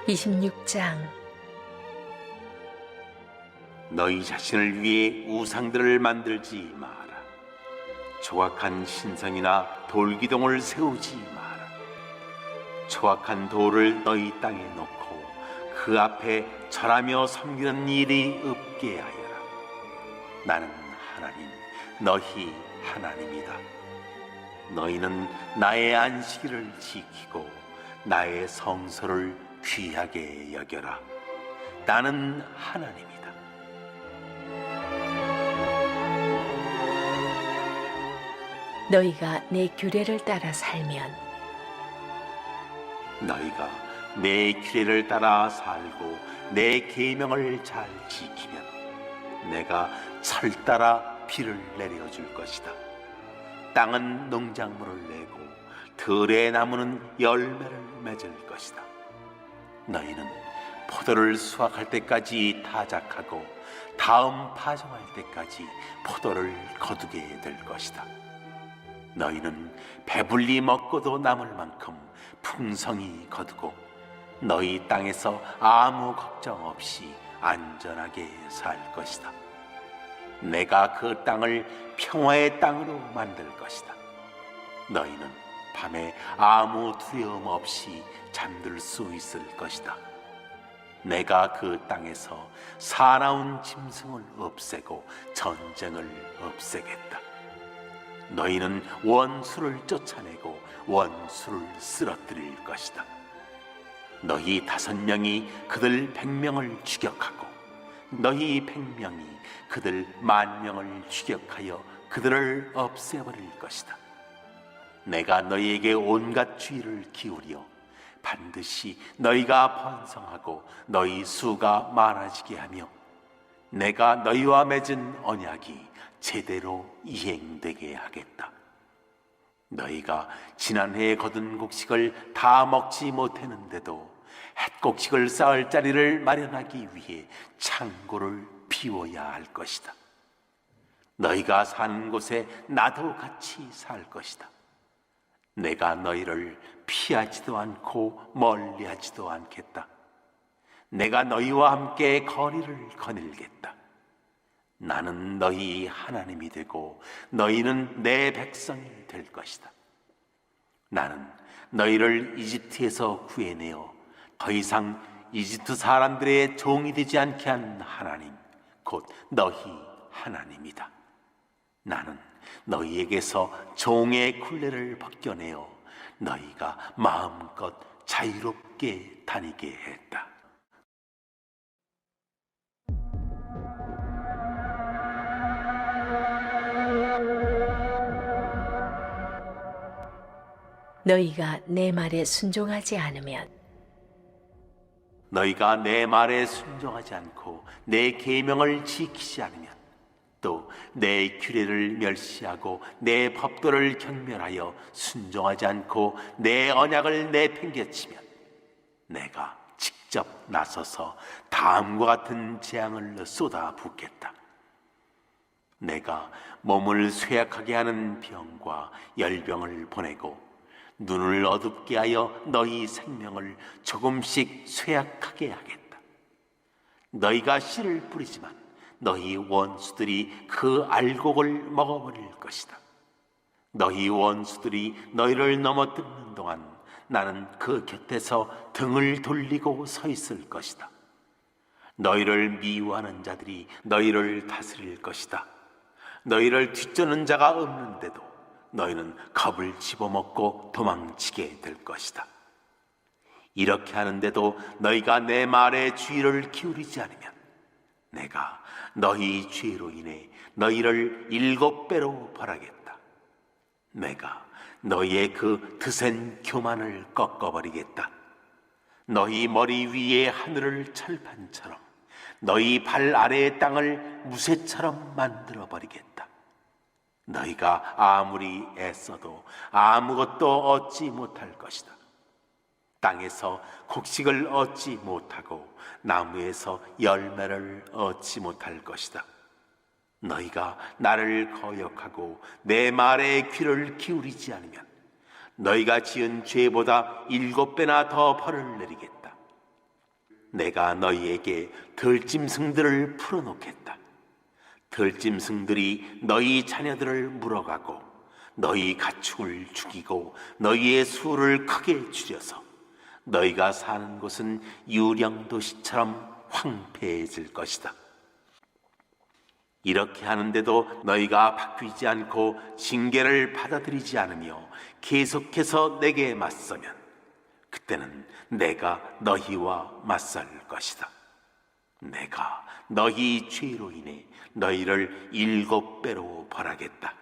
26장. 너희 자신을 위해 우상들을 만들지 마라. 조각한 신성이나 돌기둥을 세우지 마라. 조각한 돌을 너희 땅에 놓고 그 앞에 절하며 섬기는 일이 없게 하여라. 나는 하나님, 너희 하나님이다. 너희는 나의 안식일을 지키고 나의 성소를 귀하게 여겨라. 나는 하나님이다. 너희가 내 규례를 따라 살면 너희가 내 규례를 따라 살고 내 계명을 잘 지키면 내가 철 따라 비를 내려줄 것이다. 땅은 농작물을 내고 들의 나무는 열매를 맺을 것이다. 너희는 포도를 수확할 때까지 타작하고 다음 파종할 때까지 포도를 거두게 될 것이다. 너희는 배불리 먹고도 남을 만큼 풍성히 거두고 너희 땅에서 아무 걱정 없이 안전하게 살 것이다. 내가 그 땅을 평화의 땅으로 만들 것이다. 너희는 밤에 아무 두려움 없이 잠들 수 있을 것이다. 내가 그 땅에서 사나운 짐승을 없애고 전쟁을 없애겠다. 너희는 원수를 쫓아내고 원수를 쓰러뜨릴 것이다. 너희 5명이 그들 100명을 추격하고 너희 100명이 그들 10,000명을 추격하여 그들을 없애버릴 것이다. 내가 너희에게 온갖 주의를 기울여 반드시 너희가 번성하고 너희 수가 많아지게 하며 내가 너희와 맺은 언약이 제대로 이행되게 하겠다. 너희가 지난해에 거둔 곡식을 다 먹지 못했는데도 햇곡식을 쌓을 자리를 마련하기 위해 창고를 비워야 할 것이다. 너희가 사는 곳에 나도 같이 살 것이다. 내가 너희를 피하지도 않고 멀리하지도 않겠다. 내가 너희와 함께 거리를 거닐겠다. 나는 너희 하나님이 되고 너희는 내 백성이 될 것이다. 나는 너희를 이집트에서 구해내어 더 이상 이집트 사람들의 종이 되지 않게 한 하나님, 곧 너희 하나님이다. 나는 너희에게서 종의 굴레를 벗겨내어 너희가 마음껏 자유롭게 다니게 했다. 너희가 내 말에 순종하지 않으면 너희가 내 말에 순종하지 않고 내 계명을 지키지 않으면 또 내 규례를 멸시하고 내 법도를 경멸하여 순종하지 않고 내 언약을 내팽개치면 내가 직접 나서서 다음과 같은 재앙을 쏟아붓겠다. 내가 몸을 쇠약하게 하는 병과 열병을 보내고 눈을 어둡게 하여 너희 생명을 조금씩 쇠약하게 하겠다. 너희가 씨를 뿌리지만 너희 원수들이 그 알곡을 먹어버릴 것이다. 너희 원수들이 너희를 넘어뜨리는 동안 나는 그 곁에서 등을 돌리고 서 있을 것이다. 너희를 미워하는 자들이 너희를 다스릴 것이다. 너희를 뒤쫓는 자가 없는데도 너희는 겁을 집어먹고 도망치게 될 것이다. 이렇게 하는데도 너희가 내 말에 주의를 기울이지 않으면 내가 너희 죄로 인해 너희를 7배로 벌하겠다. 내가 너희의 그 드센 교만을 꺾어버리겠다. 너희 머리 위에 하늘을 철판처럼 너희 발 아래의 땅을 무쇠처럼 만들어버리겠다. 너희가 아무리 애써도 아무것도 얻지 못할 것이다. 땅에서 곡식을 얻지 못하고 나무에서 열매를 얻지 못할 것이다. 너희가 나를 거역하고 내 말에 귀를 기울이지 않으면 너희가 지은 죄보다 7배나 더 벌을 내리겠다. 내가 너희에게 들짐승들을 풀어놓겠다. 들짐승들이 너희 자녀들을 물어가고 너희 가축을 죽이고 너희의 수를 크게 줄여서 너희가 사는 곳은 유령 도시처럼 황폐해질 것이다. 이렇게 하는데도 너희가 바뀌지 않고 징계를 받아들이지 않으며 계속해서 내게 맞서면 그때는 내가 너희와 맞설 것이다. 내가 너희 죄로 인해 너희를 7배로 벌하겠다.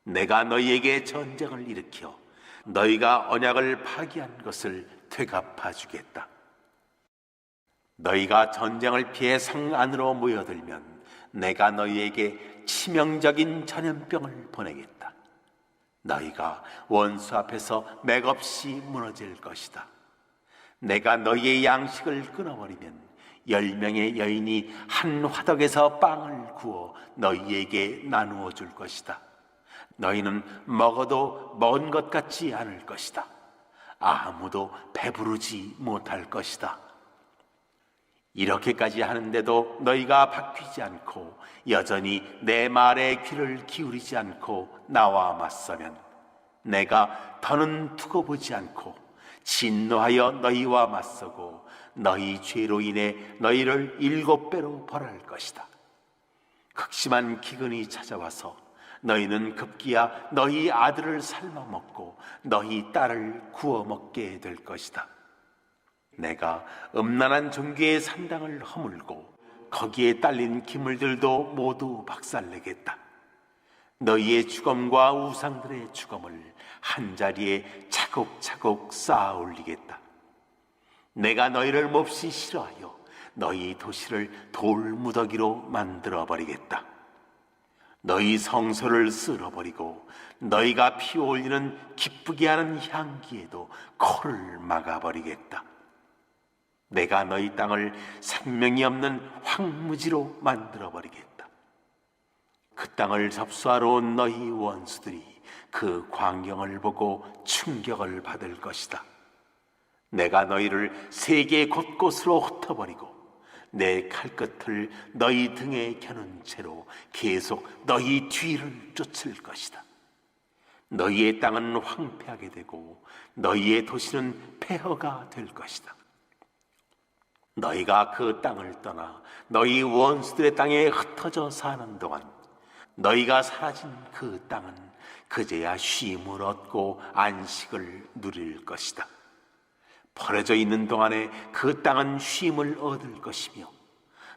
내가 너희에게 전쟁을 일으켜 너희가 언약을 파기한 것을 되갚아 주겠다. 너희가 전쟁을 피해 성 안으로 모여들면 내가 너희에게 치명적인 전염병을 보내겠다. 너희가 원수 앞에서 맥없이 무너질 것이다. 내가 너희의 양식을 끊어버리면 10명의 여인이 한 화덕에서 빵을 구워 너희에게 나누어 줄 것이다. 너희는 먹어도 먹은 것 같지 않을 것이다. 아무도 배부르지 못할 것이다. 이렇게까지 하는데도 너희가 바뀌지 않고 여전히 내 말에 귀를 기울이지 않고 나와 맞서면 내가 더는 두고 보지 않고 진노하여 너희와 맞서고 너희 죄로 인해 너희를 7배로 벌할 것이다. 극심한 기근이 찾아와서 너희는 급기야 너희 아들을 삶아 먹고 너희 딸을 구워 먹게 될 것이다. 내가 음란한 종교의 산당을 허물고 거기에 딸린 기물들도 모두 박살내겠다. 너희의 주검과 우상들의 주검을 한자리에 차곡차곡 쌓아 올리겠다. 내가 너희를 몹시 싫어하여 너희 도시를 돌무더기로 만들어버리겠다. 너희 성소를 쓸어버리고 너희가 피어올리는 기쁘게 하는 향기에도 코를 막아버리겠다. 내가 너희 땅을 생명이 없는 황무지로 만들어버리겠다. 그 땅을 접수하러 온 너희 원수들이 그 광경을 보고 충격을 받을 것이다. 내가 너희를 세계 곳곳으로 흩어버리고 내 칼끝을 너희 등에 겨눈 채로 계속 너희 뒤를 쫓을 것이다. 너희의 땅은 황폐하게 되고 너희의 도시는 폐허가 될 것이다. 너희가 그 땅을 떠나 너희 원수들의 땅에 흩어져 사는 동안 너희가 사라진 그 땅은 그제야 쉼을 얻고 안식을 누릴 것이다. 버려져 있는 동안에 그 땅은 쉼을 얻을 것이며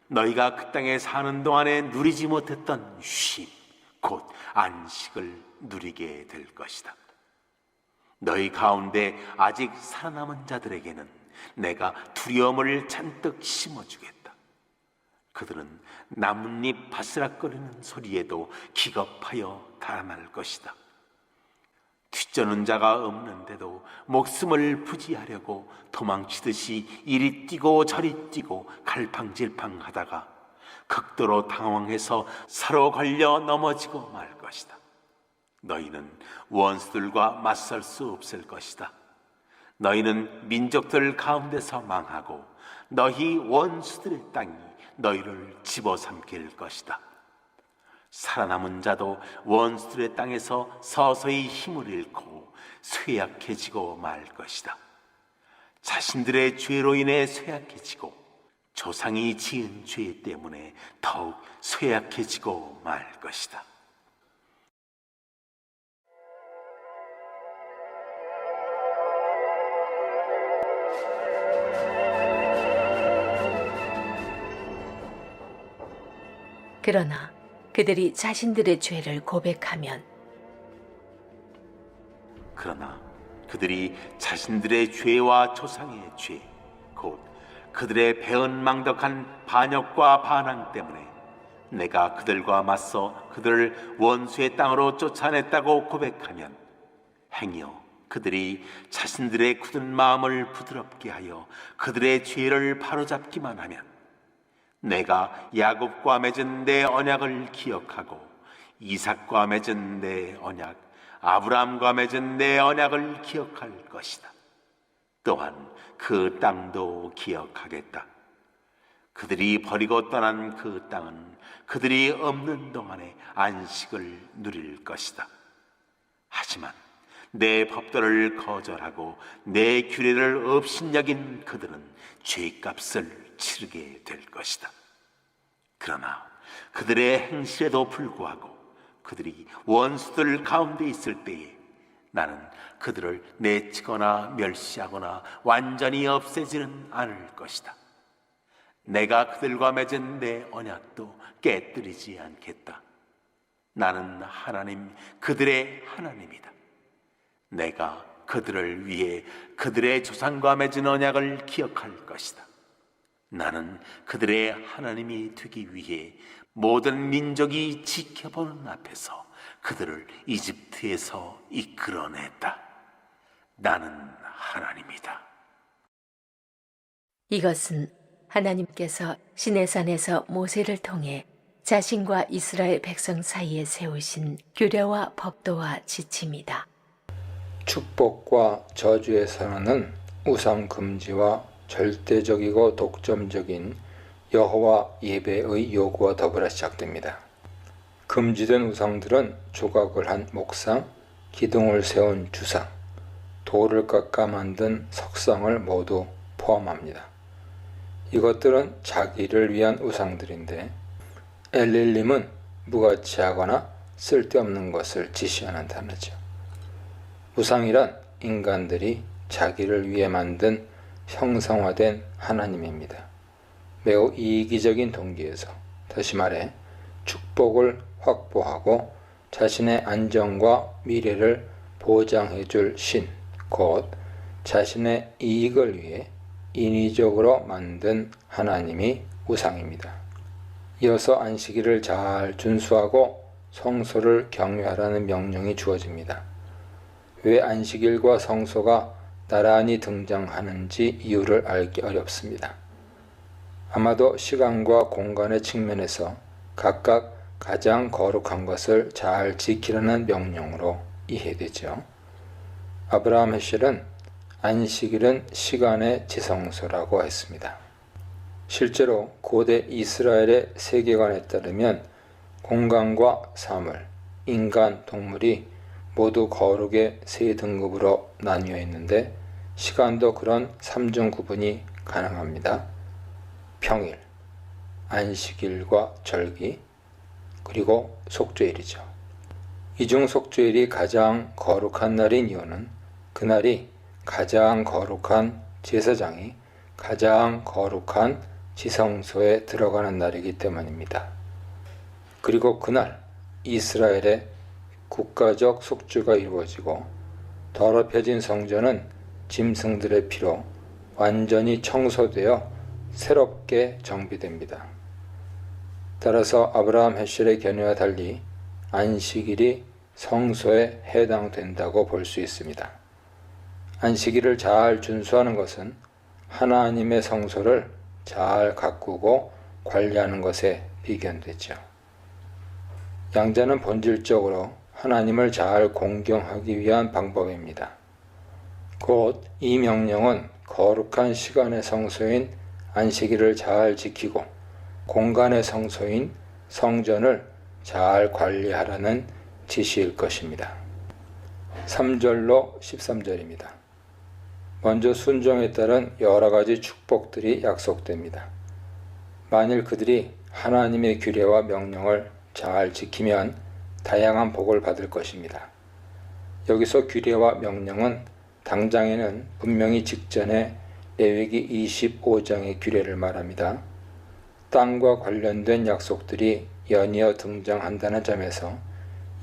너희가 그 땅에 사는 동안에 누리지 못했던 쉼, 곧 안식을 누리게 될 것이다. 너희 가운데 아직 살아남은 자들에게는 내가 두려움을 잔뜩 심어주겠다. 그들은 나뭇잎 바스락거리는 소리에도 기겁하여 달아날 것이다. 뒤쩌는 자가 없는데도 목숨을 부지하려고 도망치듯이 이리 뛰고 저리 뛰고 갈팡질팡하다가 극도로 당황해서 서로 걸려 넘어지고 말 것이다. 너희는 원수들과 맞설 수 없을 것이다. 너희는 민족들 가운데서 망하고 너희 원수들의 땅이 너희를 집어삼킬 것이다. 살아남은 자도 원수들의 땅에서 서서히 힘을 잃고 쇠약해지고 말 것이다. 자신들의 죄로 인해 쇠약해지고 조상이 지은 죄 때문에 더욱 쇠약해지고 말 것이다. 그러나 그들이 자신들의 죄를 고백하면 그러나 그들이 자신들의 죄와 조상의 죄, 곧 그들의 배은망덕한 반역과 반항 때문에 내가 그들과 맞서 그들을 원수의 땅으로 쫓아냈다고 고백하면 행여 그들이 자신들의 굳은 마음을 부드럽게 하여 그들의 죄를 바로잡기만 하면 내가 야곱과 맺은 내 언약을 기억하고 이삭과 맺은 내 언약, 아브라함과 맺은 내 언약을 기억할 것이다. 또한 그 땅도 기억하겠다. 그들이 버리고 떠난 그 땅은 그들이 없는 동안에 안식을 누릴 것이다. 하지만 내 법도를 거절하고 내 규례를 업신여긴 그들은 죄값을 치르게 될 것이다. 그러나 그들의 행실에도 불구하고 그들이 원수들 가운데 있을 때에 나는 그들을 내치거나 멸시하거나 완전히 없애지는 않을 것이다. 내가 그들과 맺은 내 언약도 깨뜨리지 않겠다. 나는 하나님, 그들의 하나님이다. 내가 그들을 위해 그들의 조상과 맺은 언약을 기억할 것이다. 나는 그들의 하나님이 되기 위해 모든 민족이 지켜보는 앞에서 그들을 이집트에서 이끌어냈다. 나는 하나님이다. 이것은 하나님께서 시내산에서 모세를 통해 자신과 이스라엘 백성 사이에 세우신 규례와 법도와 지침이다. 축복과 저주의 선언은 우상 금지와 절대적이고 독점적인 여호와 예배의 요구와 더불어 시작됩니다. 금지된 우상들은 조각을 한 목상, 기둥을 세운 주상, 돌을 깎아 만든 석상을 모두 포함합니다. 이것들은 자기를 위한 우상들인데 엘릴림은 무가치하거나 쓸데없는 것을 지시하는 단어죠. 우상이란 인간들이 자기를 위해 만든 형상화된 하나님입니다. 매우 이기적인 동기에서, 다시 말해 축복을 확보하고 자신의 안정과 미래를 보장해 줄 신, 곧 자신의 이익을 위해 인위적으로 만든 하나님이 우상입니다. 이어서 안식일을 잘 준수하고 성소를 경유하라는 명령이 주어집니다. 왜 안식일과 성소가 나란히 등장하는지 이유를 알기 어렵습니다. 아마도 시간과 공간의 측면에서 각각 가장 거룩한 것을 잘 지키라는 명령으로 이해되죠. 아브라함 헤실은 안식일은 시간의 지성소라고 했습니다. 실제로 고대 이스라엘의 세계관에 따르면 공간과 사물, 인간, 동물이 모두 거룩의 세 등급으로 나뉘어 있는데 시간도 그런 3중 구분이 가능합니다. 평일, 안식일과 절기, 그리고 속죄일이죠. 이 중 속죄일이 가장 거룩한 날인 이유는 그날이 가장 거룩한 제사장이 가장 거룩한 지성소에 들어가는 날이기 때문입니다. 그리고 그날 이스라엘의 국가적 속죄가 이루어지고 더럽혀진 성전은 짐승들의 피로 완전히 청소되어 새롭게 정비됩니다. 따라서 아브라함 헤실의 견해와 달리 안식일이 성소에 해당된다고 볼 수 있습니다. 안식일을 잘 준수하는 것은 하나님의 성소를 잘 가꾸고 관리하는 것에 비견되죠. 양자는 본질적으로 하나님을 잘 공경하기 위한 방법입니다. 곧 이 명령은 거룩한 시간의 성소인 안식일을 잘 지키고 공간의 성소인 성전을 잘 관리하라는 지시일 것입니다. 3절로 13절입니다. 먼저 순종에 따른 여러 가지 축복들이 약속됩니다. 만일 그들이 하나님의 규례와 명령을 잘 지키면 다양한 복을 받을 것입니다. 여기서 규례와 명령은 당장에는 분명히 직전에 레위기 25장의 규례를 말합니다. 땅과 관련된 약속들이 연이어 등장한다는 점에서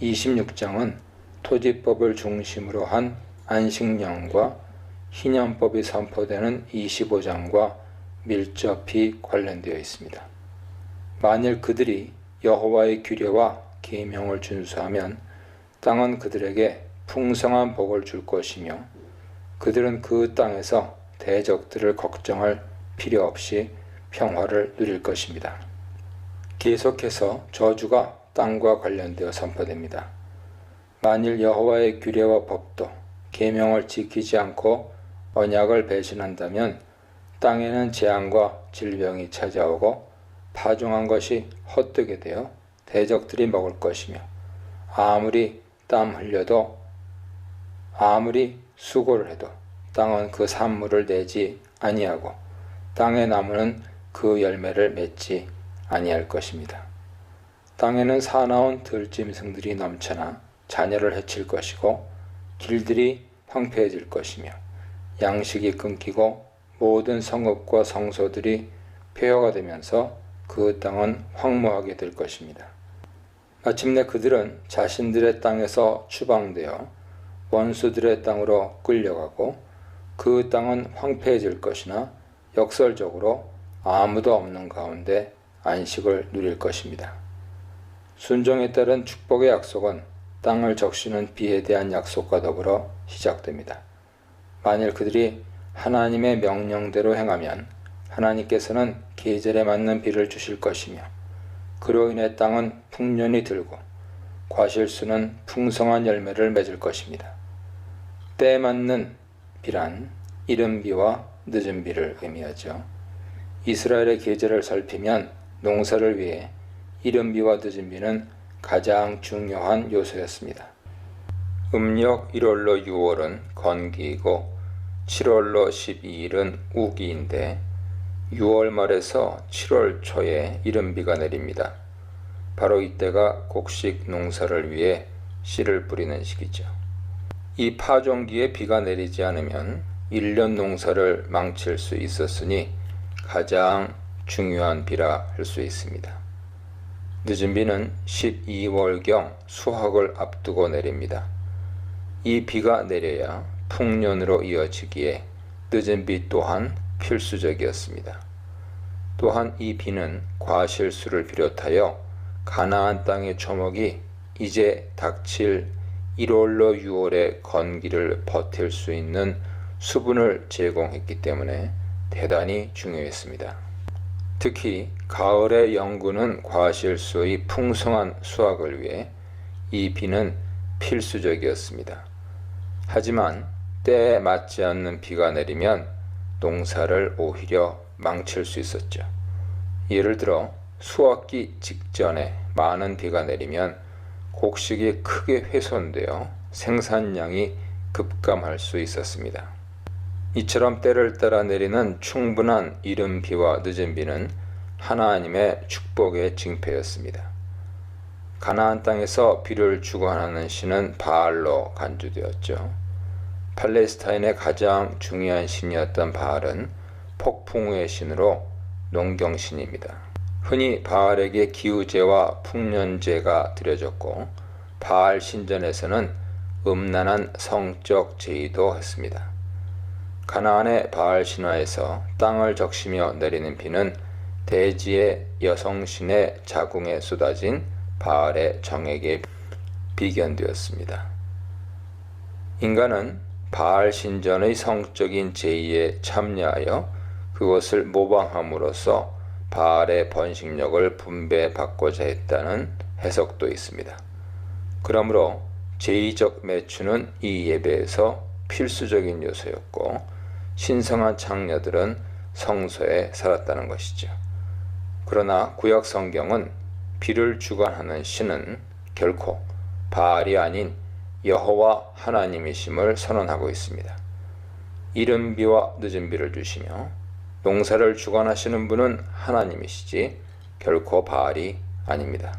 26장은 토지법을 중심으로 한 안식년과 희년법이 선포되는 25장과 밀접히 관련되어 있습니다. 만일 그들이 여호와의 규례와 계명을 준수하면 땅은 그들에게 풍성한 복을 줄 것이며 그들은 그 땅에서 대적들을 걱정할 필요 없이 평화를 누릴 것입니다. 계속해서 저주가 땅과 관련되어 선포됩니다. 만일 여호와의 규례와 법도 계명을 지키지 않고 언약을 배신한다면 땅에는 재앙과 질병이 찾아오고 파종한 것이 헛되게 되어 대적들이 먹을 것이며 아무리 땀 흘려도 아무리 수고를 해도 땅은 그 산물을 내지 아니하고 땅의 나무는 그 열매를 맺지 아니할 것입니다. 땅에는 사나운 들짐승들이 넘쳐나 자녀를 해칠 것이고 길들이 황폐해질 것이며 양식이 끊기고 모든 성읍과 성소들이 폐허가 되면서 그 땅은 황무하게 될 것입니다. 마침내 그들은 자신들의 땅에서 추방되어 원수들의 땅으로 끌려가고 그 땅은 황폐해질 것이나 역설적으로 아무도 없는 가운데 안식을 누릴 것입니다. 순종에 따른 축복의 약속은 땅을 적시는 비에 대한 약속과 더불어 시작됩니다. 만일 그들이 하나님의 명령대로 행하면 하나님께서는 계절에 맞는 비를 주실 것이며 그로 인해 땅은 풍년이 들고 과실수는 풍성한 열매를 맺을 것입니다. 때에 맞는 비란 이른 비와 늦은 비를 의미하죠. 이스라엘의 계절을 살피면 농사를 위해 이른 비와 늦은 비는 가장 중요한 요소였습니다. 음력 1월로 6월은 건기이고 7월로 12일은 우기인데 6월 말에서 7월 초에 이른 비가 내립니다. 바로 이때가 곡식 농사를 위해 씨를 뿌리는 시기죠. 이 파종기에 비가 내리지 않으면 1년 농사를 망칠 수 있었으니 가장 중요한 비라 할 수 있습니다. 늦은 비는 12월경 수확을 앞두고 내립니다. 이 비가 내려야 풍년으로 이어지기에 늦은 비 또한 필수적이었습니다. 또한 이 비는 과실수를 비롯하여 가나안 땅의 초목이 이제 닥칠 1월로 6월의 건기를 버틸 수 있는 수분을 제공했기 때문에 대단히 중요했습니다. 특히 가을의 영구는 과실수의 풍성한 수확을 위해 이 비는 필수적이었습니다. 하지만 때에 맞지 않는 비가 내리면 농사를 오히려 망칠 수 있었죠. 예를 들어 수확기 직전에 많은 비가 내리면 곡식이 크게 훼손되어 생산량이 급감할 수 있었습니다. 이처럼 때를 따라 내리는 충분한 이른 비와 늦은 비는 하나님의 축복의 징표였습니다. 가나안 땅에서 비를 주관하는 신은 바알로 간주되었죠. 팔레스타인의 가장 중요한 신이었던 바알은 폭풍우의 신으로 농경신입니다. 흔히 바알에게 기우제와 풍년제가 드려졌고 바알 신전에서는 음란한 성적 제의도 했습니다. 가나안의 바알 신화에서 땅을 적시며 내리는 비는 대지의 여성신의 자궁에 쏟아진 바알의 정액에 비견되었습니다. 인간은 바알 신전의 성적인 제의에 참여하여 그것을 모방함으로써 바알의 번식력을 분배받고자 했다는 해석도 있습니다. 그러므로 제의적 매추는 이 예배에서 필수적인 요소였고 신성한 창녀들은 성소에 살았다는 것이죠. 그러나 구약 성경은 비를 주관하는 신은 결코 바알이 아닌 여호와 하나님이심을 선언하고 있습니다. 이른 비와 늦은 비를 주시며 농사를 주관하시는 분은 하나님이시지 결코 바알이 아닙니다.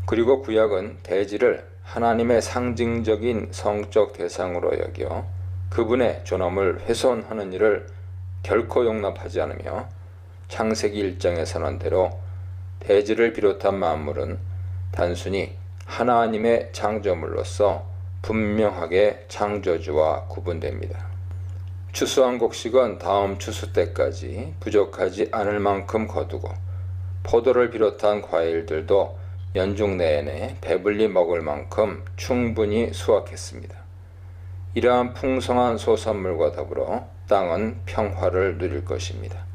그리고 구약은 대지를 하나님의 상징적인 성적 대상으로 여겨 그분의 존엄을 훼손하는 일을 결코 용납하지 않으며 창세기 1장의 선언대로 대지를 비롯한 만물은 단순히 하나님의 창조물로서 분명하게 창조주와 구분됩니다. 추수한 곡식은 다음 추수 때까지 부족하지 않을 만큼 거두고 포도를 비롯한 과일들도 연중 내내 배불리 먹을 만큼 충분히 수확했습니다. 이러한 풍성한 소산물과 더불어 땅은 평화를 누릴 것입니다.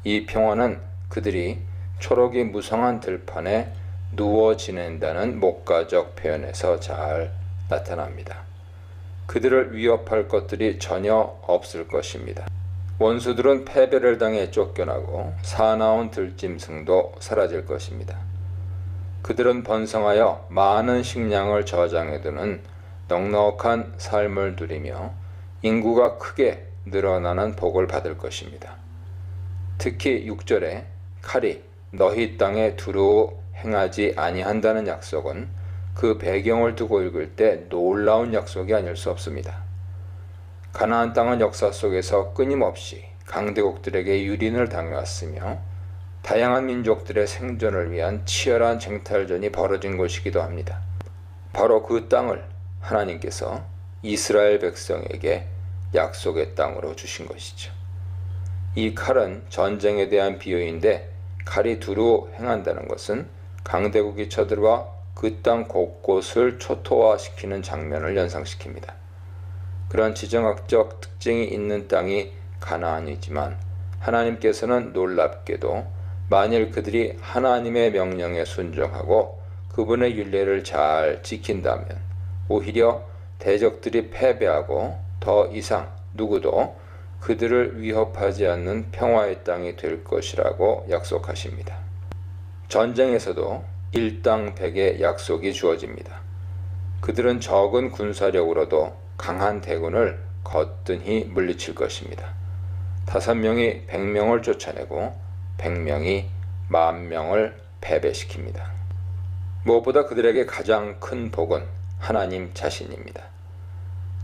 이 평화는 그들이 초록이 무성한 들판에 누워 지낸다는 목가적 표현에서 잘 나타납니다. 그들을 위협할 것들이 전혀 없을 것입니다. 원수들은 패배를 당해 쫓겨나고 사나운 들짐승도 사라질 것입니다. 그들은 번성하여 많은 식량을 저장해두는 넉넉한 삶을 누리며 인구가 크게 늘어나는 복을 받을 것입니다. 특히 6절에 칼이 너희 땅에 두루 행하지 아니한다는 약속은 그 배경을 두고 읽을 때 놀라운 약속이 아닐 수 없습니다. 가나안 땅은 역사 속에서 끊임없이 강대국들에게 유린을 당해왔으며 다양한 민족들의 생존을 위한 치열한 쟁탈전이 벌어진 곳이기도 합니다. 바로 그 땅을 하나님께서 이스라엘 백성에게 약속의 땅으로 주신 것이죠. 이 칼은 전쟁에 대한 비유인데 칼이 두루 행한다는 것은 강대국이 쳐들어와 그 땅 곳곳을 초토화시키는 장면을 연상시킵니다. 그런 지정학적 특징이 있는 땅이 가나안이지만 하나님께서는 놀랍게도 만일 그들이 하나님의 명령에 순종하고 그분의 율례를 잘 지킨다면 오히려 대적들이 패배하고 더 이상 누구도 그들을 위협하지 않는 평화의 땅이 될 것이라고 약속하십니다. 전쟁에서도 일당백의 약속이 주어집니다. 그들은 적은 군사력으로도 강한 대군을 거뜬히 물리칠 것입니다. 5명이 100명을 쫓아내고 100명이 10,000명을 패배시킵니다. 무엇보다 그들에게 가장 큰 복은 하나님 자신입니다.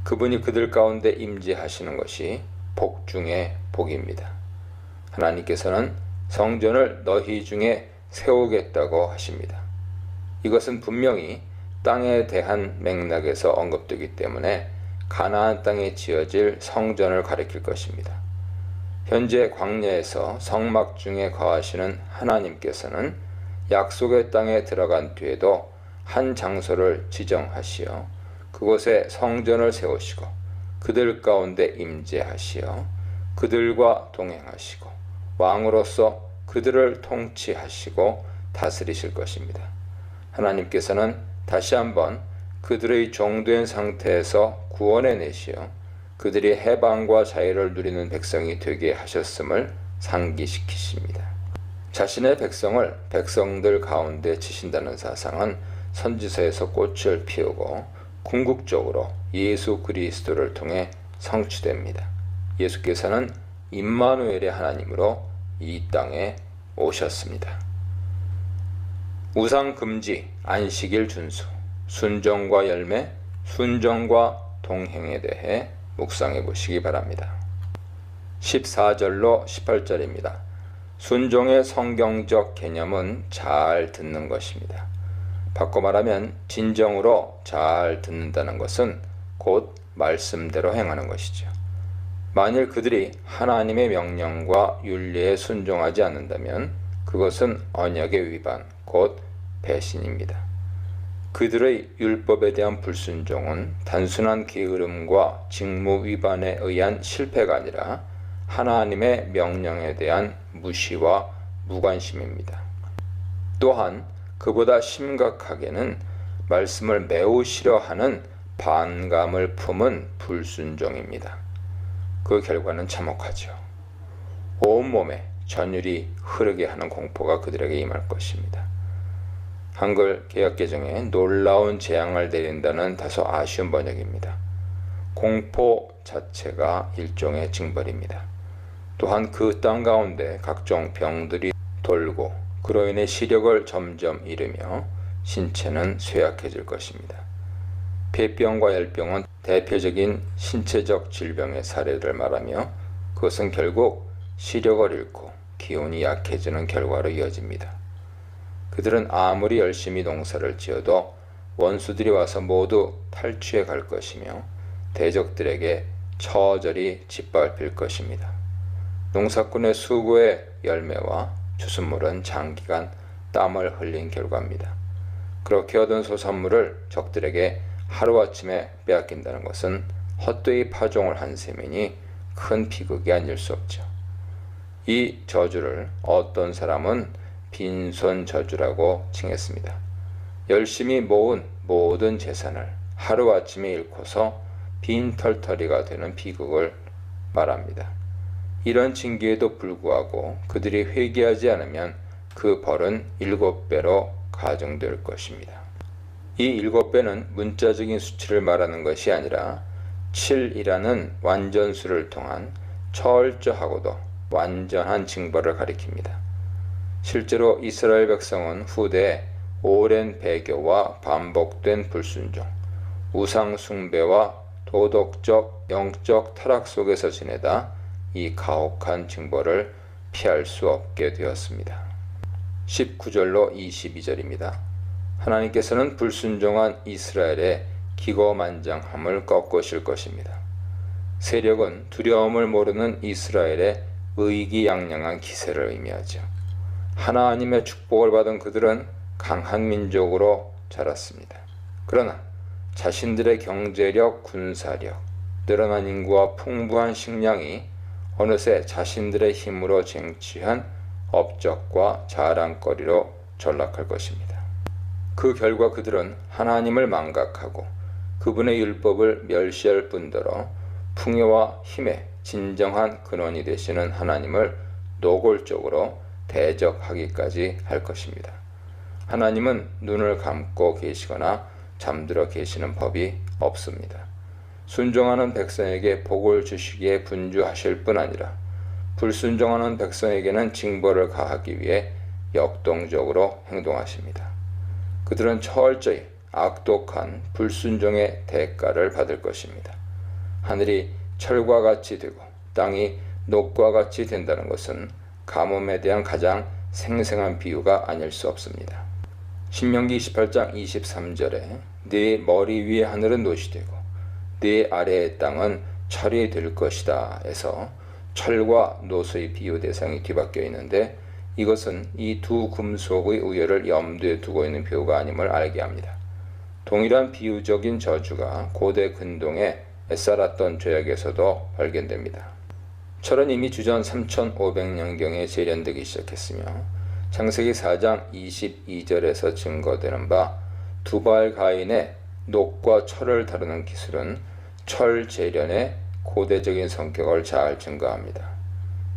그분이 그들 가운데 임재하시는 것이 복 중의 복입니다. 하나님께서는 성전을 너희 중에 세우겠다고 하십니다. 이것은 분명히 땅에 대한 맥락에서 언급되기 때문에 가나안 땅에 지어질 성전을 가리킬 것입니다. 현재 광야에서 성막 중에 거하시는 하나님께서는 약속의 땅에 들어간 뒤에도 한 장소를 지정하시어 그곳에 성전을 세우시고 그들 가운데 임재하시어 그들과 동행하시고 왕으로서 그들을 통치하시고 다스리실 것입니다. 하나님께서는 다시 한번 그들의 종된 상태에서 구원해내시어 그들이 해방과 자유를 누리는 백성이 되게 하셨음을 상기시키십니다. 자신의 백성을 백성들 가운데 치신다는 사상은 선지서에서 꽃을 피우고 궁극적으로 예수 그리스도를 통해 성취됩니다. 예수께서는 임마누엘의 하나님으로 이 땅에 오셨습니다. 우상 금지, 안식일 준수, 순종과 열매, 순종과 동행에 대해 묵상해 보시기 바랍니다. 14절로 18절입니다. 순종의 성경적 개념은 잘 듣는 것입니다. 바꿔 말하면 진정으로 잘 듣는다는 것은 곧 말씀대로 행하는 것이죠. 만일 그들이 하나님의 명령과 율례에 순종하지 않는다면 그것은 언약의 위반, 곧 배신입니다. 그들의 율법에 대한 불순종은 단순한 게으름과 직무 위반에 의한 실패가 아니라 하나님의 명령에 대한 무시와 무관심입니다. 또한 그보다 심각하게는 말씀을 매우 싫어하는 반감을 품은 불순종입니다. 그 결과는 참혹하죠. 온몸에 전율이 흐르게 하는 공포가 그들에게 임할 것입니다. 한글 개역개정에 놀라운 재앙을 내린다는 다소 아쉬운 번역입니다. 공포 자체가 일종의 징벌입니다. 또한 그 땅 가운데 각종 병들이 돌고 그로 인해 시력을 점점 잃으며 신체는 쇠약해질 것입니다. 폐병과 열병은 대표적인 신체적 질병의 사례를 말하며 그것은 결국 시력을 잃고 기운이 약해지는 결과로 이어집니다. 그들은 아무리 열심히 농사를 지어도 원수들이 와서 모두 탈취해 갈 것이며 대적들에게 처절히 짓밟힐 것입니다. 농사꾼의 수고의 열매와 추수물은 장기간 땀을 흘린 결과입니다. 그렇게 얻은 소산물을 적들에게 하루아침에 빼앗긴다는 것은 헛되이 파종을 한 셈이니 큰 비극이 아닐 수 없죠. 이 저주를 어떤 사람은 빈손 저주라고 칭했습니다. 열심히 모은 모든 재산을 하루아침에 잃고서 빈털터리가 되는 비극을 말합니다. 이런 징계에도 불구하고 그들이 회개하지 않으면 그 벌은 7배로 가중될 것입니다. 이 7배는 문자적인 수치를 말하는 것이 아니라 7이라는 완전수를 통한 철저하고도 완전한 징벌을 가리킵니다. 실제로 이스라엘 백성은 후대에 오랜 배교와 반복된 불순종, 우상 숭배와 도덕적, 영적 타락 속에서 지내다 이 가혹한 징벌을 피할 수 없게 되었습니다. 19절로 22절입니다. 하나님께서는 불순종한 이스라엘의 기고만장함을 꺾으실 것입니다. 세력은 두려움을 모르는 이스라엘의 의기양양한 기세를 의미하죠. 하나님의 축복을 받은 그들은 강한 민족으로 자랐습니다. 그러나 자신들의 경제력, 군사력, 늘어난 인구와 풍부한 식량이 어느새 자신들의 힘으로 쟁취한 업적과 자랑거리로 전락할 것입니다. 그 결과 그들은 하나님을 망각하고 그분의 율법을 멸시할 뿐더러 풍요와 힘의 진정한 근원이 되시는 하나님을 노골적으로 대적하기까지 할 것입니다. 하나님은 눈을 감고 계시거나 잠들어 계시는 법이 없습니다. 순종하는 백성에게 복을 주시기에 분주하실 뿐 아니라 불순종하는 백성에게는 징벌을 가하기 위해 역동적으로 행동하십니다. 그들은 철저히 악독한 불순종의 대가를 받을 것입니다. 하늘이 철과 같이 되고 땅이 녹과 같이 된다는 것은 가뭄에 대한 가장 생생한 비유가 아닐 수 없습니다. 신명기 28장 23절에 네 머리 위에 하늘은 노시 되고 네 아래의 땅은 철이 될 것이다 에서 철과 노수의 비유 대상이 뒤바뀌어 있는데 이것은 이 두 금속의 우열을 염두에 두고 있는 비유가 아님을 알게 합니다. 동일한 비유적인 저주가 고대 근동의 에사라돈 조약에서도 발견됩니다. 철은 이미 주전 3500년경에 재련되기 시작했으며 창세기 4장 22절에서 증거되는 바 두발 가인의 녹과 철을 다루는 기술은 철 재련의 고대적인 성격을 잘 증거합니다.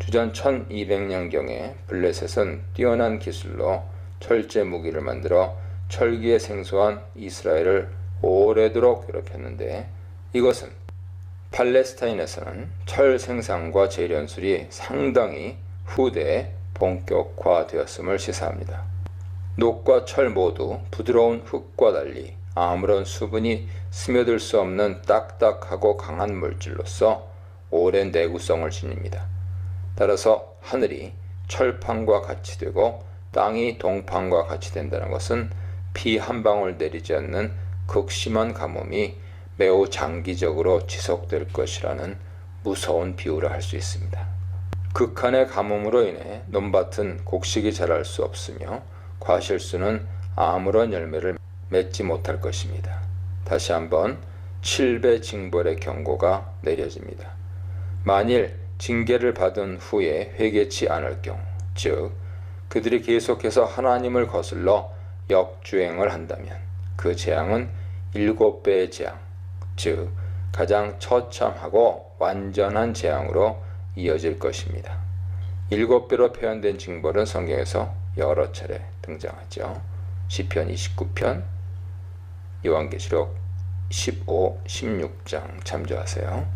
주전 1200년경에 블레셋은 뛰어난 기술로 철제 무기를 만들어 철기에 생소한 이스라엘을 오래도록 괴롭혔는데 이것은 팔레스타인에서는 철 생산과 재련술이 상당히 후대에 본격화되었음을 시사합니다. 녹과 철 모두 부드러운 흙과 달리 아무런 수분이 스며들 수 없는 딱딱하고 강한 물질로서 오랜 내구성을 지닙니다. 따라서 하늘이 철판과 같이 되고 땅이 동판과 같이 된다는 것은 피 한 방울 내리지 않는 극심한 가뭄이 매우 장기적으로 지속될 것이라는 무서운 비유를 할 수 있습니다. 극한의 가뭄으로 인해 논밭은 곡식이 자랄 수 없으며 과실수는 아무런 열매를 맺지 못할 것입니다. 다시 한번 7배 징벌의 경고가 내려집니다. 만일 징계를 받은 후에 회개치 않을 경우, 즉 그들이 계속해서 하나님을 거슬러 역주행을 한다면 그 재앙은 7배의 재앙, 즉 가장 처참하고 완전한 재앙으로 이어질 것입니다. 7배로 표현된 징벌은 성경에서 여러 차례 등장하죠. 시편 29편, 요한계시록 15, 16장 참조하세요.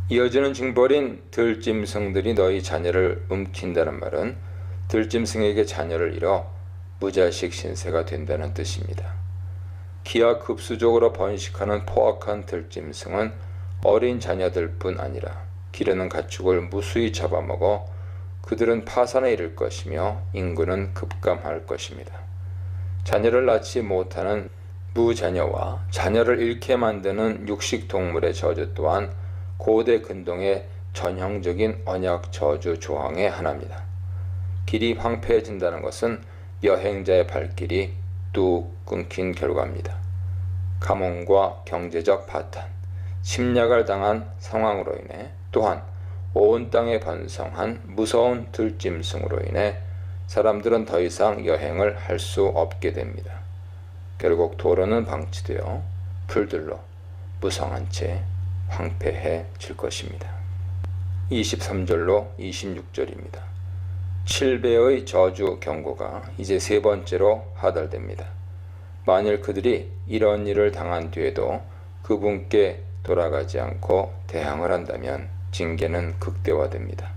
이어지는 징벌인 들짐승들이 너희 자녀를 움킨다는 말은 들짐승에게 자녀를 잃어 무자식 신세가 된다는 뜻입니다. 기하급수적으로 번식하는 포악한 들짐승은 어린 자녀들뿐 아니라 기르는 가축을 무수히 잡아먹어 그들은 파산에 이를 것이며 인구는 급감할 것입니다. 자녀를 낳지 못하는 무자녀와 자녀를 잃게 만드는 육식동물의 저주 또한 고대 근동의 전형적인 언약 저주 조항의 하나입니다. 길이 황폐해진다는 것은 여행자의 발길이 뚝 끊긴 결과입니다. 가뭄과 경제적 파탄, 침략을 당한 상황으로 인해 또한 온 땅에 번성한 무서운 들짐승으로 인해 사람들은 더 이상 여행을 할 수 없게 됩니다. 결국 도로는 방치되어 풀들로 무성한 채 황폐해질 것입니다. 23절로 26절입니다. 7배의 저주 경고가 이제 세 번째로 하달됩니다. 만일 그들이 이런 일을 당한 뒤에도 그분께 돌아가지 않고 대항을 한다면 징계는 극대화됩니다.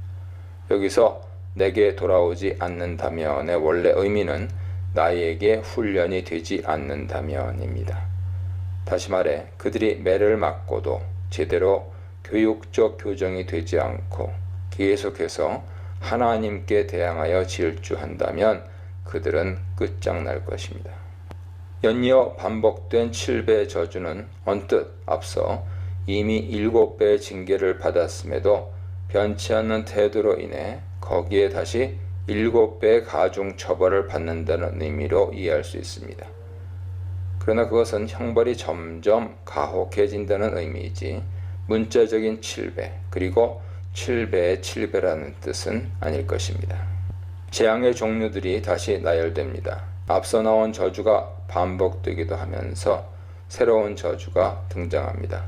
여기서 내게 돌아오지 않는다면의 원래 의미는 나에게 훈련이 되지 않는다면입니다. 다시 말해 그들이 매를 맞고도 제대로 교육적 교정이 되지 않고 계속해서 하나님께 대항하여 질주한다면 그들은 끝장날 것입니다. 연이어 반복된 7배 저주는 언뜻 앞서 이미 7배의 징계를 받았음에도 변치 않는 태도로 인해 거기에 다시 7배의 가중 처벌을 받는다는 의미로 이해할 수 있습니다. 그러나 그것은 형벌이 점점 가혹해진다는 의미이지 문자적인 7배 그리고 7배의 7배라는 뜻은 아닐 것입니다. 재앙의 종류들이 다시 나열됩니다. 앞서 나온 저주가 반복되기도 하면서 새로운 저주가 등장합니다.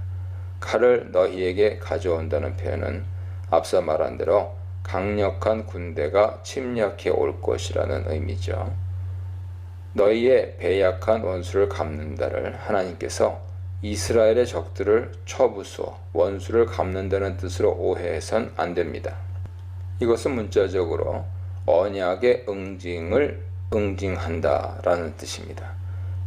칼을 너희에게 가져온다는 표현은 앞서 말한 대로 강력한 군대가 침략해 올 것이라는 의미죠. 너희의 배약한 원수를 갚는다를 하나님께서 이스라엘의 적들을 쳐부수어 원수를 갚는다는 뜻으로 오해해선 안 됩니다. 이것은 문자적으로 언약의 응징을 응징한다라는 뜻입니다.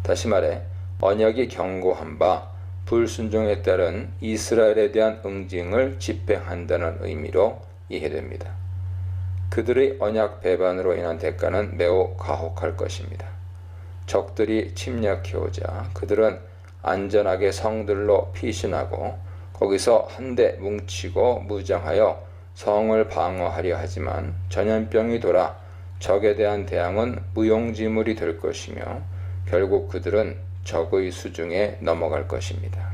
다시 말해 언약이 경고한 바 불순종에 따른 이스라엘에 대한 응징을 집행한다는 의미로 이해됩니다. 그들의 언약 배반으로 인한 대가는 매우 가혹할 것입니다. 적들이 침략해오자 그들은 안전하게 성들로 피신하고 거기서 한데 뭉치고 무장하여 성을 방어하려 하지만 전염병이 돌아 적에 대한 대항은 무용지물이 될 것이며 결국 그들은 적의 수중에 넘어갈 것입니다.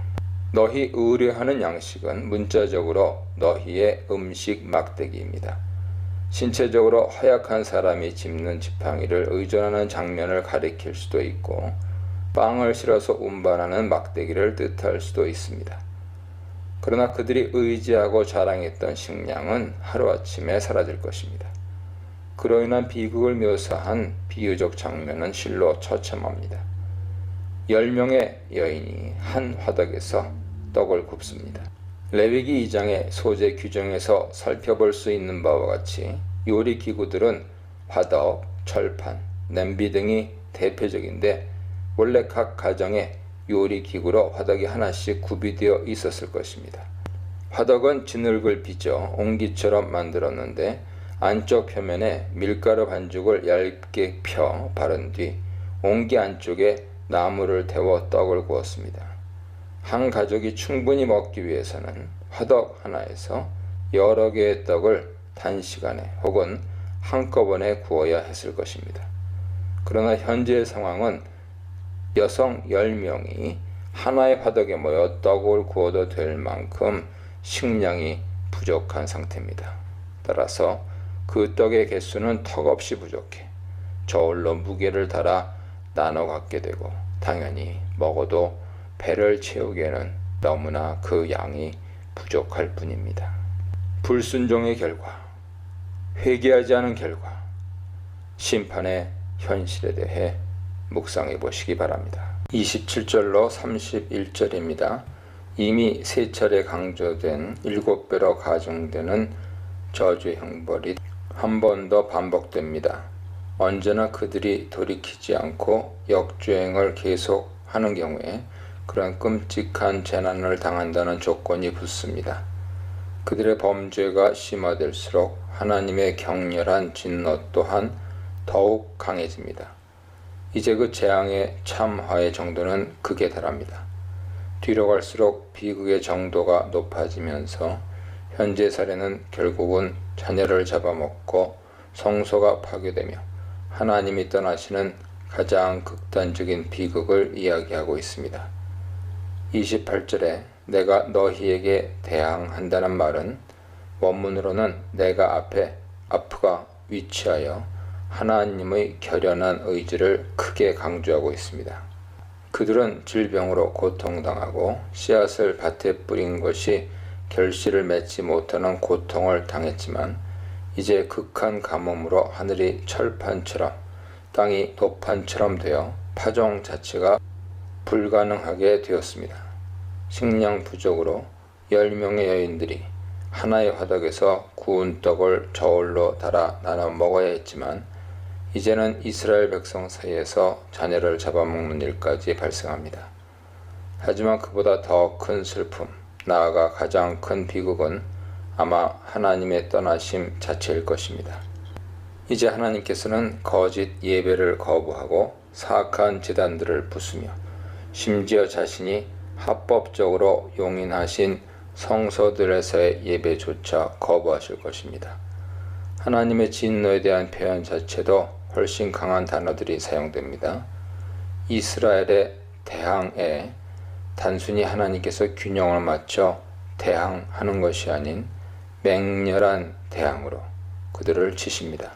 너희 의뢰하는 양식은 문자적으로 너희의 음식 막대기입니다. 신체적으로 허약한 사람이 짚는 지팡이를 의존하는 장면을 가리킬 수도 있고 빵을 실어서 운반하는 막대기를 뜻할 수도 있습니다. 그러나 그들이 의지하고 자랑했던 식량은 하루아침에 사라질 것입니다. 그로 인한 비극을 묘사한 비유적 장면은 실로 처참합니다. 10명의 여인이 한 화덕에서 떡을 굽습니다. 레위기 2장의 소재 규정에서 살펴볼 수 있는 바와 같이 요리 기구들은 화덕, 철판, 냄비 등이 대표적인데 원래 각 가정에 요리 기구로 화덕이 하나씩 구비되어 있었을 것입니다. 화덕은 진흙을 빚어 옹기처럼 만들었는데 안쪽 표면에 밀가루 반죽을 얇게 펴 바른 뒤 옹기 안쪽에 나무를 태워 떡을 구웠습니다. 한 가족이 충분히 먹기 위해서는 화덕 하나에서 여러 개의 떡을 단시간에 혹은 한꺼번에 구워야 했을 것입니다. 그러나 현재의 상황은 여성 10명이 하나의 화덕에 모여 떡을 구워도 될 만큼 식량이 부족한 상태입니다. 따라서 그 떡의 개수는 턱없이 부족해 저울로 무게를 달아 나눠 갖게 되고 당연히 먹어도 배를 채우기에는 너무나 그 양이 부족할 뿐입니다. 불순종의 결과, 회개하지 않은 결과, 심판의 현실에 대해 묵상해 보시기 바랍니다. 27절로 31절입니다. 이미 3차례 강조된 7배로 가중되는 저주의 형벌이 한 번 더 반복됩니다. 언제나 그들이 돌이키지 않고 역주행을 계속하는 경우에 그런 끔찍한 재난을 당한다는 조건이 붙습니다. 그들의 범죄가 심화될수록 하나님의 격렬한 진노 또한 더욱 강해집니다. 이제 그 재앙의 참화의 정도는 극에 달합니다. 뒤로 갈수록 비극의 정도가 높아지면서 현재 사례는 결국은 자녀를 잡아먹고 성소가 파괴되며 하나님이 떠나시는 가장 극단적인 비극을 이야기하고 있습니다. 28절에 내가 너희에게 대항한다는 말은 원문으로는 내가 앞에 앞가 위치하여 하나님의 결연한 의지를 크게 강조하고 있습니다. 그들은 질병으로 고통당하고 씨앗을 밭에 뿌린 것이 결실을 맺지 못하는 고통을 당했지만 이제 극한 가뭄으로 하늘이 철판처럼 땅이 녹판처럼 되어 파종 자체가 불가능하게 되었습니다. 식량 부족으로 10명의 여인들이 하나의 화덕에서 구운 떡을 저울로 달아 나눠 먹어야 했지만 이제는 이스라엘 백성 사이에서 자녀를 잡아먹는 일까지 발생합니다. 하지만 그보다 더 큰 슬픔, 나아가 가장 큰 비극은 아마 하나님의 떠나심 자체일 것입니다. 이제 하나님께서는 거짓 예배를 거부하고 사악한 제단들을 부수며 심지어 자신이 합법적으로 용인하신 성소들에서의 예배조차 거부하실 것입니다. 하나님의 진노에 대한 표현 자체도 훨씬 강한 단어들이 사용됩니다. 이스라엘의 대항에 단순히 하나님께서 균형을 맞춰 대항하는 것이 아닌 맹렬한 대항으로 그들을 치십니다.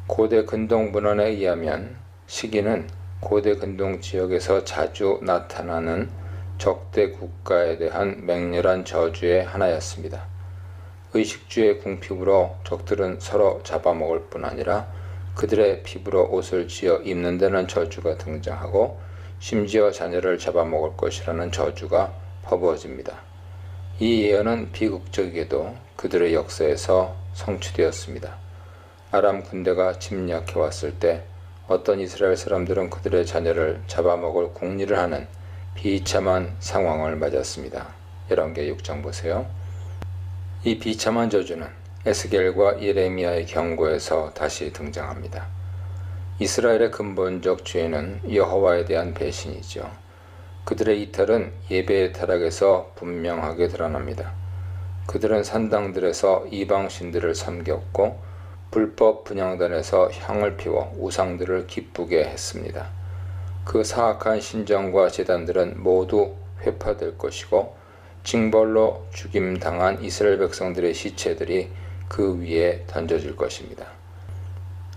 고대 근동 문헌에 의하면 시기는 고대 근동 지역에서 자주 나타나는 적대 국가에 대한 맹렬한 저주의 하나였습니다. 의식주의 궁핍으로 적들은 서로 잡아먹을 뿐 아니라 그들의 피부로 옷을 지어 입는 데는 저주가 등장하고 심지어 자녀를 잡아먹을 것이라는 저주가 퍼부어집니다. 이 예언은 비극적이게도 그들의 역사에서 성취되었습니다. 아람 군대가 침략해 왔을 때 어떤 이스라엘 사람들은 그들의 자녀를 잡아먹을 궁리를 하는 비참한 상황을 맞았습니다. 열왕기 6장 보세요. 이 비참한 저주는 에스겔과 예레미야의 경고에서 다시 등장합니다. 이스라엘의 근본적 죄는 여호와에 대한 배신이죠. 그들의 이탈은 예배의 타락에서 분명하게 드러납니다. 그들은 산당들에서 이방신들을 섬겼고 불법 분향단에서 향을 피워 우상들을 기쁘게 했습니다. 그 사악한 신정과 제단들은 모두 회파될 것이고 징벌로 죽임당한 이스라엘 백성들의 시체들이 그 위에 던져질 것입니다.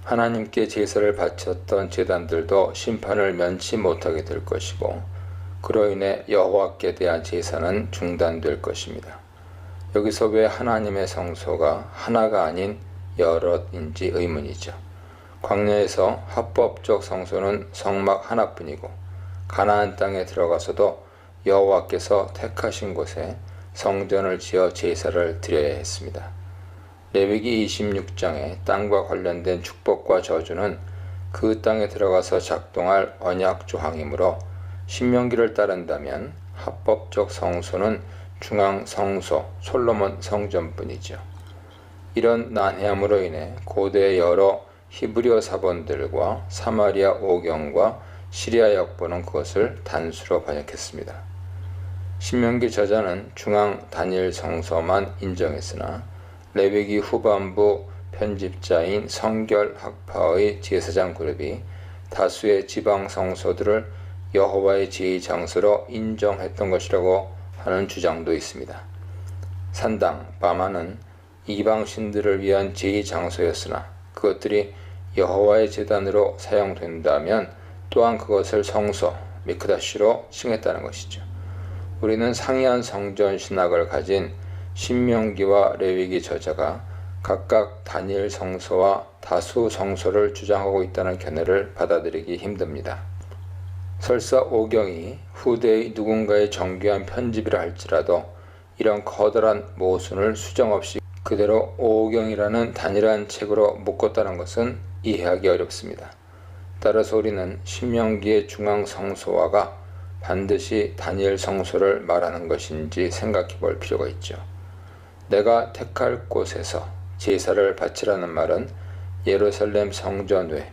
하나님께 제사를 바쳤던 제단들도 심판을 면치 못하게 될 것이고 그로 인해 여호와께 대한 제사는 중단될 것입니다. 여기서 왜 하나님의 성소가 하나가 아닌 여럿인지 의문이죠. 광야에서 합법적 성소는 성막 하나뿐이고 가나안 땅에 들어가서도 여호와께서 택하신 곳에 성전을 지어 제사를 드려야 했습니다. 레위기 26장의 땅과 관련된 축복과 저주는 그 땅에 들어가서 작동할 언약 조항이므로 신명기를 따른다면 합법적 성소는 중앙 성소 솔로몬 성전뿐이죠. 이런 난해함으로 인해 고대의 여러 히브리어 사본들과 사마리아 오경과 시리아 역보는 그것을 단수로 번역했습니다. 신명기 저자는 중앙 단일 성소만 인정했으나 레위기 후반부 편집자인 성결학파의 제사장 그룹이 다수의 지방 성소들을 여호와의 제2장소로 인정했던 것이라고 하는 주장도 있습니다. 산당, 바마는 이방신들을 위한 제2장소였으나 그것들이 여호와의 제단으로 사용된다면 또한 그것을 성소, 미크다시로 칭했다는 것이죠. 우리는 상이한 성전 신학을 가진 신명기와 레위기 저자가 각각 단일 성소와 다수 성소를 주장하고 있다는 견해를 받아들이기 힘듭니다. 설사 오경이 후대의 누군가의 정교한 편집이라 할지라도 이런 커다란 모순을 수정없이 그대로 오경이라는 단일한 책으로 묶었다는 것은 이해하기 어렵습니다. 따라서 우리는 신명기의 중앙 성소화가 반드시 단일 성소를 말하는 것인지 생각해 볼 필요가 있죠. 내가 택할 곳에서 제사를 바치라는 말은 예루살렘 성전 외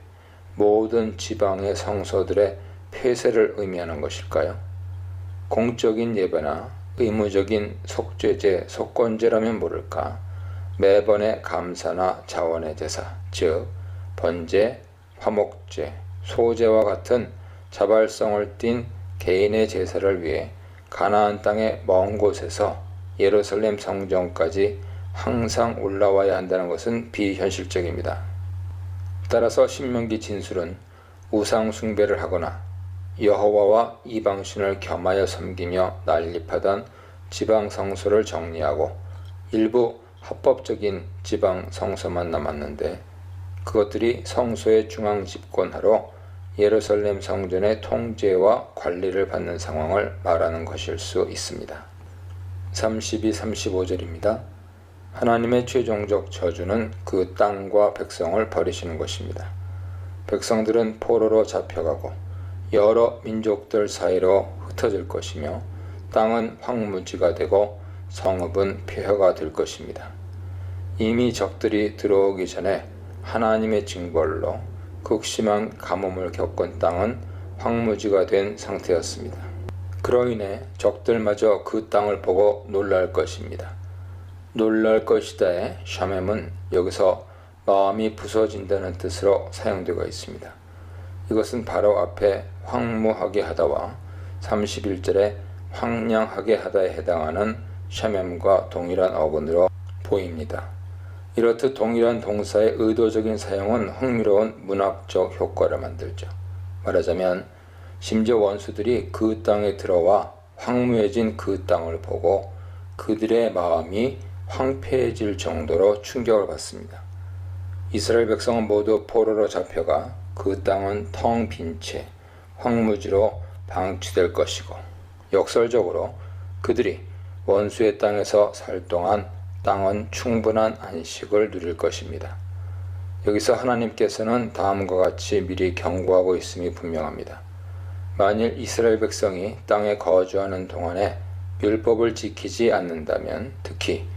모든 지방의 성소들의 폐쇄를 의미하는 것일까요? 공적인 예배나 의무적인 속죄제, 속건제라면 모를까 매번의 감사나 자원의 제사, 즉 번제, 화목제, 소제와 같은 자발성을 띤 개인의 제사를 위해 가나안 땅의 먼 곳에서 예루살렘 성전까지 항상 올라와야 한다는 것은 비현실적입니다. 따라서 신명기 진술은 우상 숭배를 하거나 여호와와 이방신을 겸하여 섬기며 난립하던 지방 성소를 정리하고 일부 합법적인 지방 성소만 남았는데 그것들이 성소의 중앙 집권하러 예루살렘 성전의 통제와 관리를 받는 상황을 말하는 것일 수 있습니다. 32, 35절입니다. 하나님의 최종적 저주는 그 땅과 백성을 버리시는 것입니다. 백성들은 포로로 잡혀가고 여러 민족들 사이로 흩어질 것이며 땅은 황무지가 되고 성읍은 폐허가 될 것입니다. 이미 적들이 들어오기 전에 하나님의 징벌로 극심한 가뭄을 겪은 땅은 황무지가 된 상태였습니다. 그로 인해 적들마저 그 땅을 보고 놀랄 것입니다. 놀랄 것이다의 샤멤은 여기서 마음이 부서진다는 뜻으로 사용되고 있습니다. 이것은 바로 앞에 황무하게 하다와 31절에 황량하게 하다에 해당하는 샤멤과 동일한 어근으로 보입니다. 이렇듯 동일한 동사의 의도적인 사용은 흥미로운 문학적 효과를 만들죠. 말하자면 심지어 원수들이 그 땅에 들어와 황무해진 그 땅을 보고 그들의 마음이 황폐해질 정도로 충격을 받습니다. 이스라엘 백성은 모두 포로로 잡혀가 그 땅은 텅 빈 채 황무지로 방치될 것이고 역설적으로 그들이 원수의 땅에서 살 동안 땅은 충분한 안식을 누릴 것입니다. 여기서 하나님께서는 다음과 같이 미리 경고하고 있음이 분명합니다. 만일 이스라엘 백성이 땅에 거주하는 동안에 율법을 지키지 않는다면, 특히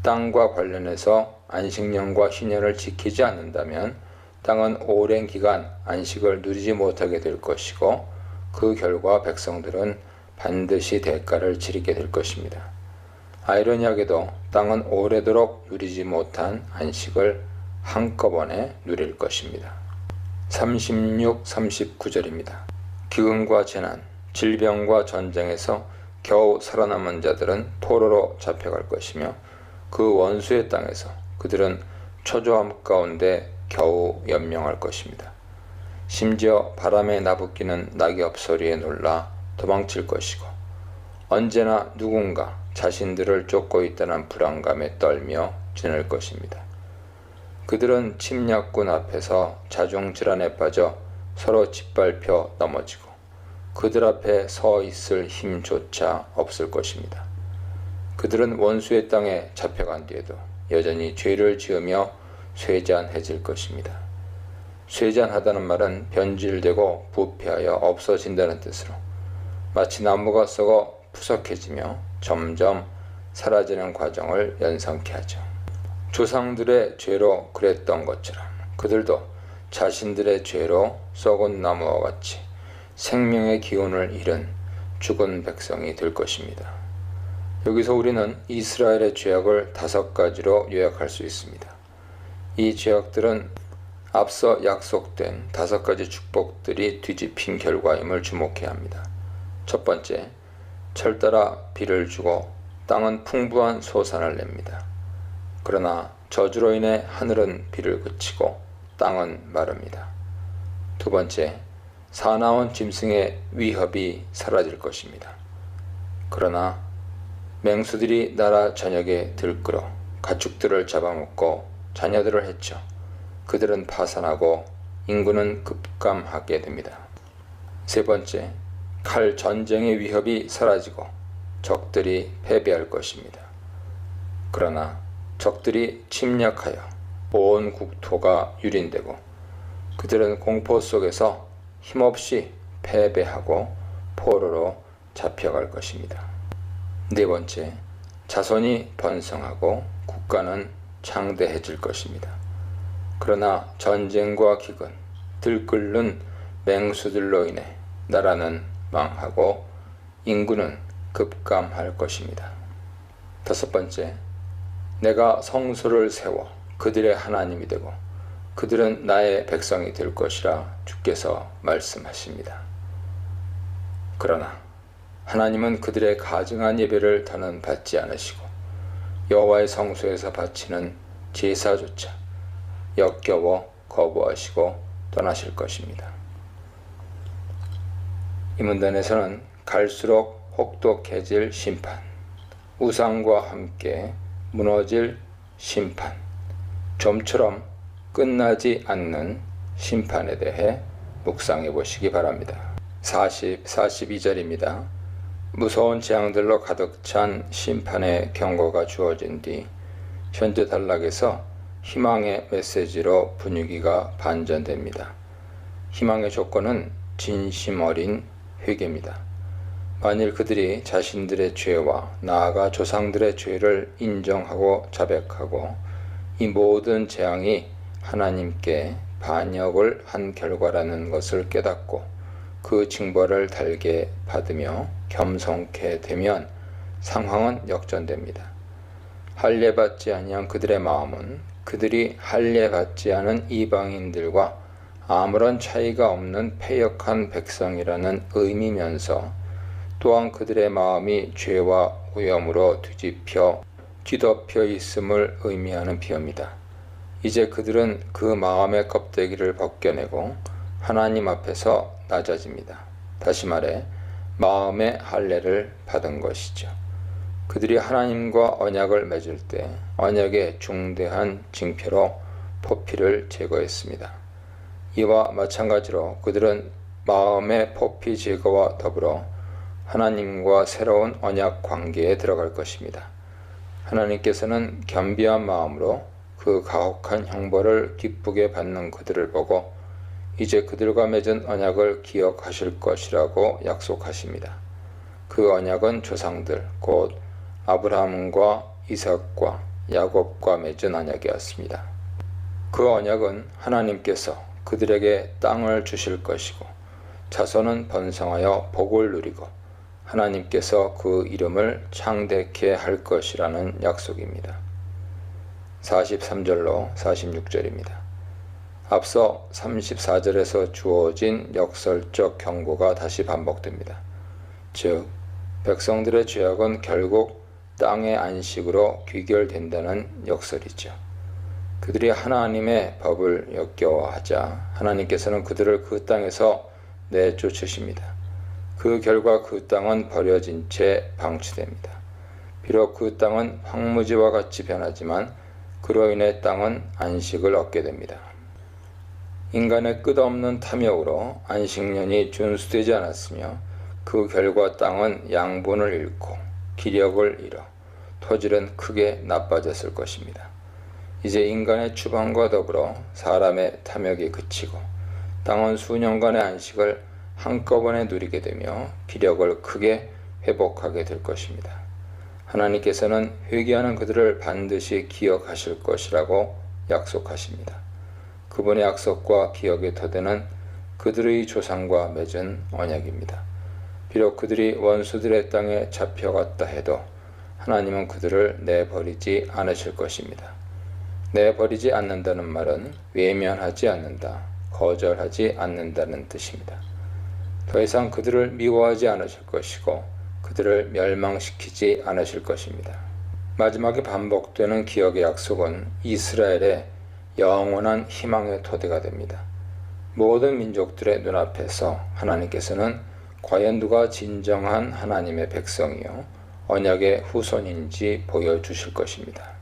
땅과 관련해서 안식년과 희년을 지키지 않는다면 땅은 오랜 기간 안식을 누리지 못하게 될 것이고 그 결과 백성들은 반드시 대가를 치르게 될 것입니다. 아이러니하게도 땅은 오래도록 누리지 못한 안식을 한꺼번에 누릴 것입니다. 36, 39절입니다. 기근과 재난, 질병과 전쟁에서 겨우 살아남은 자들은 포로로 잡혀갈 것이며 그 원수의 땅에서 그들은 초조함 가운데 겨우 연명할 것입니다. 심지어 바람에 나부끼는 낙엽 소리에 놀라 도망칠 것이고 언제나 누군가 자신들을 쫓고 있다는 불안감에 떨며 지낼 것입니다. 그들은 침략군 앞에서 자중질환에 빠져 서로 짓밟혀 넘어지고 그들 앞에 서 있을 힘조차 없을 것입니다. 그들은 원수의 땅에 잡혀간 뒤에도 여전히 죄를 지으며 쇠잔해질 것입니다. 쇠잔하다는 말은 변질되고 부패하여 없어진다는 뜻으로 마치 나무가 썩어 푸석해지며 점점 사라지는 과정을 연상케 하죠. 조상들의 죄로 그랬던 것처럼 그들도 자신들의 죄로 썩은 나무와 같이 생명의 기운을 잃은 죽은 백성이 될 것입니다. 여기서 우리는 이스라엘의 죄악을 5가지로 요약할 수 있습니다. 이 죄악들은 앞서 약속된 5가지 축복들이 뒤집힌 결과임을 주목해야 합니다. 첫 번째, 철따라 비를 주고 땅은 풍부한 소산을 냅니다. 그러나 저주로 인해 하늘은 비를 그치고 땅은 마릅니다. 두 번째, 사나운 짐승의 위협이 사라질 것입니다. 그러나 맹수들이 나라 전역에 들끓어 가축들을 잡아먹고 자녀들을 해쳐 그들은 파산하고 인구는 급감하게 됩니다. 세 번째, 칼 전쟁의 위협이 사라지고 적들이 패배할 것입니다. 그러나 적들이 침략하여 온 국토가 유린되고 그들은 공포 속에서 힘없이 패배하고 포로로 잡혀갈 것입니다. 네 번째, 자손이 번성하고 국가는 창대해질 것입니다. 그러나 전쟁과 기근, 들끓는 맹수들로 인해 나라는 망하고 인구는 급감할 것입니다. 다섯 번째, 내가 성소를 세워 그들의 하나님이 되고 그들은 나의 백성이 될 것이라 주께서 말씀하십니다. 그러나 하나님은 그들의 가증한 예배를 더는 받지 않으시고 여호와의 성소에서 바치는 제사조차 역겨워 거부하시고 떠나실 것입니다. 이 문단에서는 갈수록 혹독해질 심판, 우상과 함께 무너질 심판, 좀처럼 끝나지 않는 심판에 대해 묵상해 보시기 바랍니다. 42절입니다. 무서운 재앙들로 가득 찬 심판의 경고가 주어진 뒤 현재 단락에서 희망의 메시지로 분위기가 반전됩니다. 희망의 조건은 진심 어린 회개입니다. 만일 그들이 자신들의 죄와 나아가 조상들의 죄를 인정하고 자백하고 이 모든 재앙이 하나님께 반역을 한 결과라는 것을 깨닫고 그 징벌을 달게 받으며 겸손케 되면 상황은 역전됩니다. 할례받지 아니한 그들의 마음은 그들이 할례받지 않은 이방인들과 아무런 차이가 없는 패역한 백성이라는 의미면서 또한 그들의 마음이 죄와 오염으로 뒤덮여 있음을 의미하는 비유입니다. 이제 그들은 그 마음의 껍데기를 벗겨내고 하나님 앞에서 낮아집니다. 다시 말해 마음의 할례를 받은 것이죠. 그들이 하나님과 언약을 맺을 때 언약의 중대한 징표로 포피를 제거했습니다. 이와 마찬가지로 그들은 마음의 포피 제거와 더불어 하나님과 새로운 언약 관계에 들어갈 것입니다. 하나님께서는 겸비한 마음으로 그 가혹한 형벌을 기쁘게 받는 그들을 보고 이제 그들과 맺은 언약을 기억하실 것이라고 약속하십니다. 그 언약은 조상들 곧 아브라함과 이삭과 야곱과 맺은 언약이었습니다. 그 언약은 하나님께서 그들에게 땅을 주실 것이고 자손은 번성하여 복을 누리고 하나님께서 그 이름을 창대케 할 것이라는 약속입니다. 43절로 46절입니다. 앞서 34절에서 주어진 역설적 경고가 다시 반복됩니다. 즉, 백성들의 죄악은 결국 땅의 안식으로 귀결된다는 역설이죠. 그들이 하나님의 법을 역겨워하자 하나님께서는 그들을 그 땅에서 내쫓으십니다. 그 결과 그 땅은 버려진 채 방치됩니다. 비록 그 땅은 황무지와 같이 변하지만 그로 인해 땅은 안식을 얻게 됩니다. 인간의 끝없는 탐욕으로 안식년이 준수되지 않았으며 그 결과 땅은 양분을 잃고 기력을 잃어 토질은 크게 나빠졌을 것입니다. 이제 인간의 추방과 더불어 사람의 탐욕이 그치고 땅은 수년간의 안식을 한꺼번에 누리게 되며 기력을 크게 회복하게 될 것입니다. 하나님께서는 회개하는 그들을 반드시 기억하실 것이라고 약속하십니다. 그분의 약속과 기억의 토대는 그들의 조상과 맺은 언약입니다. 비록 그들이 원수들의 땅에 잡혀갔다 해도 하나님은 그들을 내버리지 않으실 것입니다. 내버리지 않는다는 말은 외면하지 않는다, 거절하지 않는다는 뜻입니다. 더 이상 그들을 미워하지 않으실 것이고 그들을 멸망시키지 않으실 것입니다. 마지막에 반복되는 기억의 약속은 이스라엘의 영원한 희망의 토대가 됩니다. 모든 민족들의 눈앞에서 하나님께서는 과연 누가 진정한 하나님의 백성이요 언약의 후손인지 보여주실 것입니다.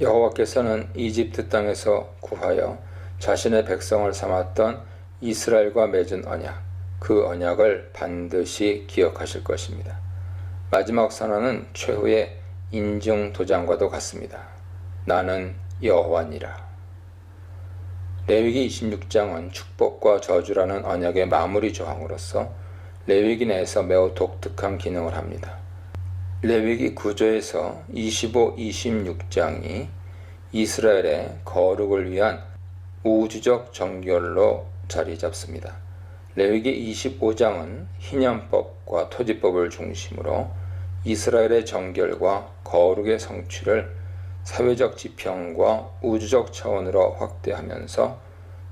여호와께서는 이집트 땅에서 구하여 자신의 백성을 삼았던 이스라엘과 맺은 언약, 그 언약을 반드시 기억하실 것입니다. 마지막 선언은 최후의 인증 도장과도 같습니다. 나는 여호와니라. 레위기 26장은 축복과 저주라는 언약의 마무리 조항으로서 레위기 내에서 매우 독특한 기능을 합니다. 레위기 9조에서 25, 26장이 이스라엘의 거룩을 위한 우주적 정결로 자리 잡습니다. 레위기 25장은 희년법과 토지법을 중심으로 이스라엘의 정결과 거룩의 성취를 사회적 지평과 우주적 차원으로 확대하면서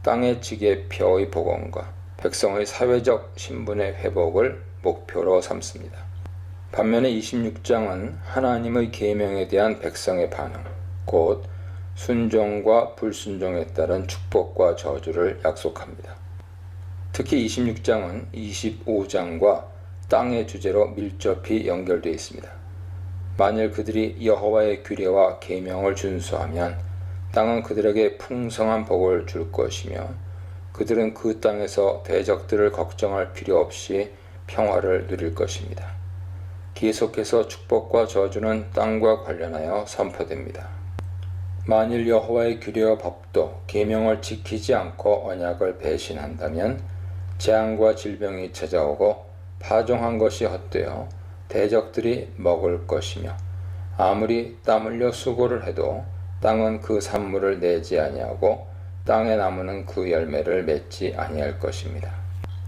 땅의 지계표의 복원과 백성의 사회적 신분의 회복을 목표로 삼습니다. 반면에 26장은 하나님의 계명에 대한 백성의 반응, 곧 순종과 불순종에 따른 축복과 저주를 약속합니다. 특히 26장은 25장과 땅의 주제로 밀접히 연결되어 있습니다. 만일 그들이 여호와의 규례와 계명을 준수하면 땅은 그들에게 풍성한 복을 줄 것이며 그들은 그 땅에서 대적들을 걱정할 필요 없이 평화를 누릴 것입니다. 계속해서 축복과 저주는 땅과 관련하여 선포됩니다. 만일 여호와의 규례와 법도 계명을 지키지 않고 언약을 배신한다면 재앙과 질병이 찾아오고 파종한 것이 헛되어 대적들이 먹을 것이며 아무리 땀 흘려 수고를 해도 땅은 그 산물을 내지 아니하고 땅의 나무는 그 열매를 맺지 아니할 것입니다.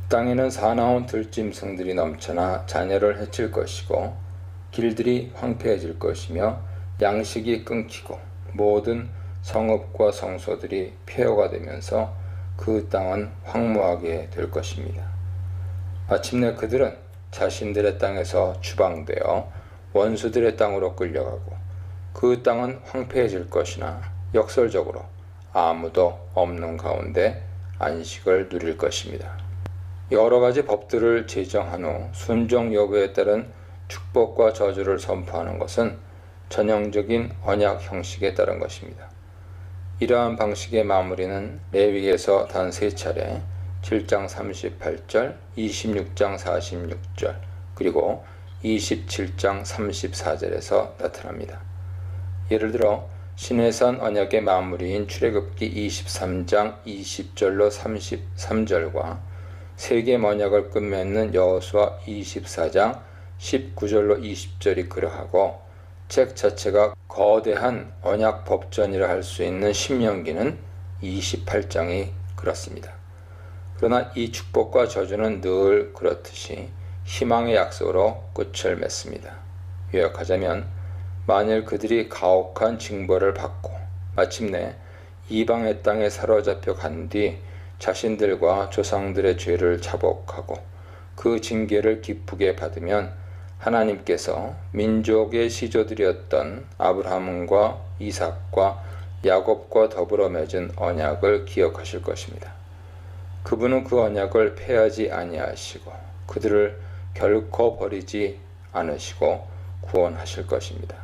땅에는 사나운 들짐승들이 넘쳐나 자녀를 해칠 것이고 길들이 황폐해질 것이며 양식이 끊기고 모든 성읍과 성소들이 폐허가 되면서 그 땅은 황무하게 될 것입니다. 마침내 그들은 자신들의 땅에서 추방되어 원수들의 땅으로 끌려가고 그 땅은 황폐해질 것이나 역설적으로 아무도 없는 가운데 안식을 누릴 것입니다. 여러 가지 법들을 제정한 후 순종 여부에 따른 축복과 저주를 선포하는 것은 전형적인 언약 형식에 따른 것입니다. 이러한 방식의 마무리는 레위기에서 단 3차례 7장 38절, 26장 46절, 그리고 27장 34절에서 나타납니다. 예를 들어 시내산 언약의 마무리인 출애굽기 23장 20절로 33절과 세겜 언약을 끝맺는 여호수아 24장 19절로 20절이 그러하고 책 자체가 거대한 언약 법전이라 할 수 있는 신명기는 28장이 그렇습니다. 그러나 이 축복과 저주는 늘 그렇듯이 희망의 약속으로 끝을 맺습니다. 요약하자면 만일 그들이 가혹한 징벌을 받고 마침내 이방의 땅에 사로잡혀 간 뒤 자신들과 조상들의 죄를 자복하고 그 징계를 기쁘게 받으면 하나님께서 민족의 시조들이었던 아브라함과 이삭과 야곱과 더불어 맺은 언약을 기억하실 것입니다. 그분은 그 언약을 폐하지 아니하시고 그들을 결코 버리지 않으시고 구원하실 것입니다.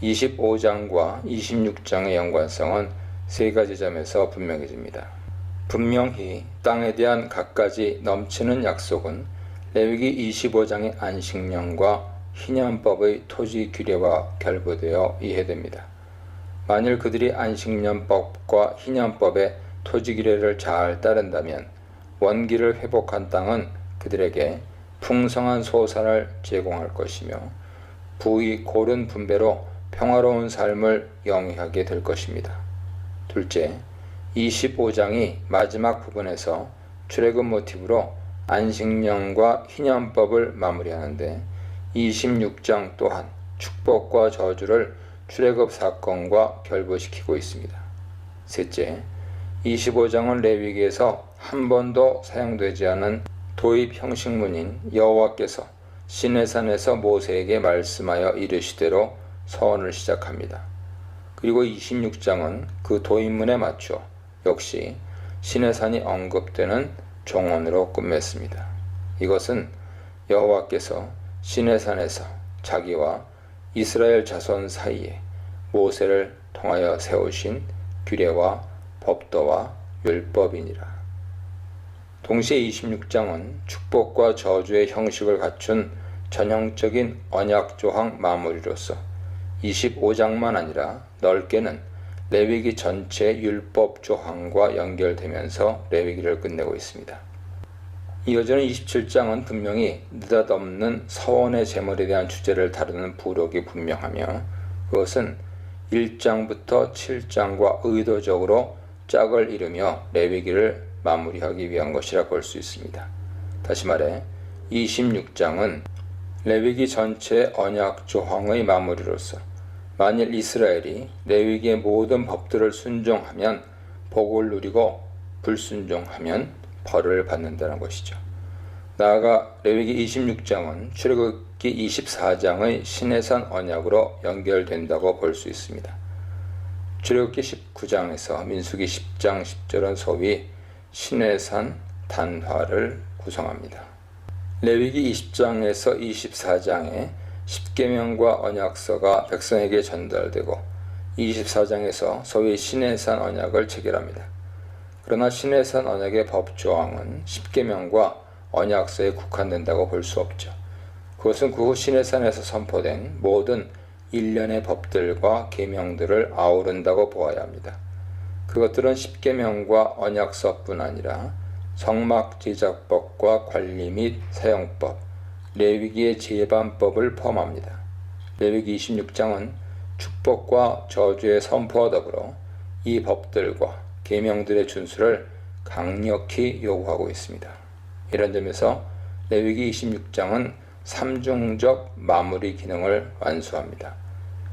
25장과 26장의 연관성은 3가지 점에서 분명해집니다. 분명히 땅에 대한 갖가지 넘치는 약속은 레위기 25장의 안식년과 희년법의 토지 규례와 결부되어 이해됩니다. 만일 그들이 안식년법과 희년법의 토지 규례를 잘 따른다면 원기를 회복한 땅은 그들에게 풍성한 소산을 제공할 것이며 부의 고른 분배로 평화로운 삶을 영위하게 될 것입니다. 둘째, 25장이 마지막 부분에서 출애굽 모티브로 안식년과 희년법을 마무리하는데 26장 또한 축복과 저주를 출애굽 사건과 결부시키고 있습니다. 셋째, 25장은 레위기에서 한 번도 사용되지 않은 도입 형식문인 여호와께서 시내산에서 모세에게 말씀하여 이르시되로 서원을 시작합니다. 그리고 26장은 그 도입문에 맞춰 역시 시내산이 언급되는 종언으로 끝맺습니다. 이것은 여호와께서 시내산에서 자기와 이스라엘 자손 사이에 모세를 통하여 세우신 규례와 법도와 율법이니라. 동시에 26장은 축복과 저주의 형식을 갖춘 전형적인 언약조항 마무리로서 25장만 아니라 넓게는 레위기 전체 율법조항과 연결되면서 레위기를 끝내고 있습니다. 이어지는 27장은 분명히 느닷없는 서원의 제물에 대한 주제를 다루는 부록이 분명하며 그것은 1장부터 7장과 의도적으로 짝을 이루며 레위기를 마무리하기 위한 것이라 볼 수 있습니다. 다시 말해 26장은 레위기 전체 언약 조항의 마무리로서 만일 이스라엘이 레위기의 모든 법들을 순종하면 복을 누리고 불순종하면 벌을 받는다는 것이죠. 나아가 레위기 26장은 출애굽기 24장의 시내산 언약으로 연결된다고 볼 수 있습니다. 출애굽기 19장에서 민수기 10장 10절은 소위 시내산 단화를 구성합니다. 레위기 20장에서 24장에 십계명과 언약서가 백성에게 전달되고 24장에서 소위 시내산 언약을 체결합니다. 그러나 시내산 언약의 법조항은 십계명과 언약서에 국한된다고 볼 수 없죠. 그것은 그 후 시내산에서 선포된 모든 일련의 법들과 계명들을 아우른다고 보아야 합니다. 그것들은 십계명과 언약서뿐 아니라 성막 제작법과 관리 및 사용법, 레위기의 제반법을 포함합니다. 레위기 26장은 축복과 저주의 선포와 더불어 이 법들과 계명들의 준수를 강력히 요구하고 있습니다. 이런 점에서 레위기 26장은 삼중적 마무리 기능을 완수합니다.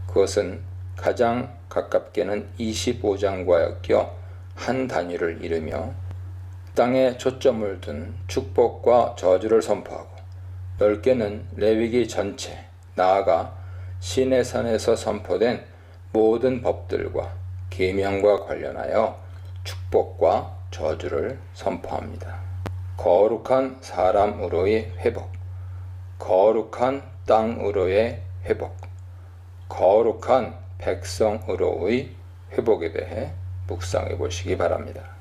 그것은 가장 가깝게는 25장과 엮여 한 단위를 이루며 땅에 초점을 둔 축복과 저주를 선포하고 넓게는 레위기 전체, 나아가 시내산에서 선포된 모든 법들과 계명과 관련하여 축복과 저주를 선포합니다. 거룩한 사람으로의 회복, 거룩한 땅으로의 회복, 거룩한 백성으로의 회복에 대해 묵상해 보시기 바랍니다.